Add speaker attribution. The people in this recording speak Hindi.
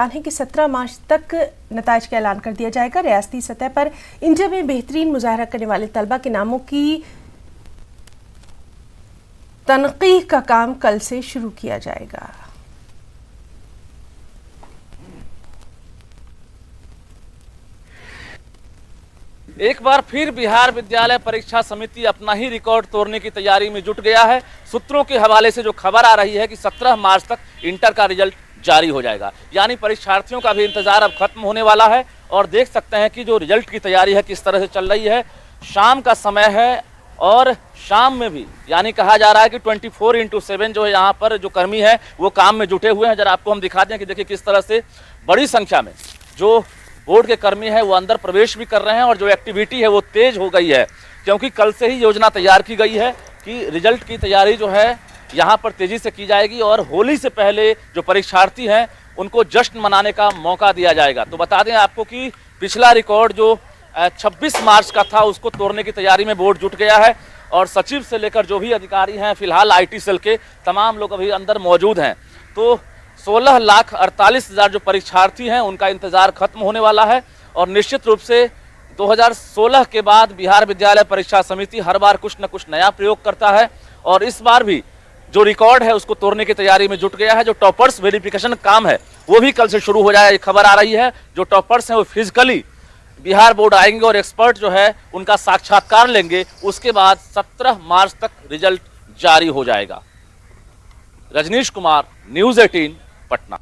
Speaker 1: है कि 17 मार्च तक नताइज का ऐलान कर दिया जाएगा। रियासती सतह पर इंटर में बेहतरीन मुजाहरा करने वाले तलबा के नामों की तनकीह का काम कल से शुरू किया जाएगा।
Speaker 2: एक बार फिर बिहार विद्यालय परीक्षा समिति अपना ही रिकॉर्ड तोड़ने की तैयारी में जुट गया है। सूत्रों के हवाले से जो खबर आ रही है कि 17 मार्च तक इंटर का रिजल्ट जारी हो जाएगा, यानी परीक्षार्थियों का भी इंतजार अब खत्म होने वाला है। और देख सकते हैं कि जो रिजल्ट की तैयारी है किस तरह से चल रही है। शाम का समय है और शाम में भी यानी कहा जा रहा है कि 24/7 जो है यहाँ पर जो कर्मी है वो काम में जुटे हुए हैं। जरा आपको हम दिखा दें कि देखिए किस तरह से बड़ी संख्या में जो बोर्ड के कर्मी हैं वो अंदर प्रवेश भी कर रहे हैं और जो एक्टिविटी है वो तेज हो गई है, क्योंकि कल से ही योजना तैयार की गई है कि रिजल्ट की तैयारी जो है यहाँ पर तेजी से की जाएगी और होली से पहले जो परीक्षार्थी हैं उनको जश्न मनाने का मौका दिया जाएगा। तो बता दें आपको कि पिछला रिकॉर्ड जो 26 मार्च का था उसको तोड़ने की तैयारी में बोर्ड जुट गया है और सचिव से लेकर जो भी अधिकारी हैं, फिलहाल IT सेल के तमाम लोग अभी अंदर मौजूद हैं। तो 16,48,000 जो परीक्षार्थी हैं उनका इंतजार खत्म होने वाला है और निश्चित रूप से 2016 के बाद बिहार विद्यालय परीक्षा समिति हर बार कुछ न कुछ नया प्रयोग करता है और इस बार भी जो रिकॉर्ड है उसको तोड़ने की तैयारी में जुट गया है। जो टॉपर्स वेरिफिकेशन काम है वो भी कल से शुरू हो जाएगा। ये खबर आ रही है जो टॉपर्स हैं वो फिजिकली बिहार बोर्ड आएंगे और एक्सपर्ट जो है उनका साक्षात्कार लेंगे। उसके बाद 17 मार्च तक रिजल्ट जारी हो जाएगा। रजनीश कुमार, न्यूज़ 18 पटना।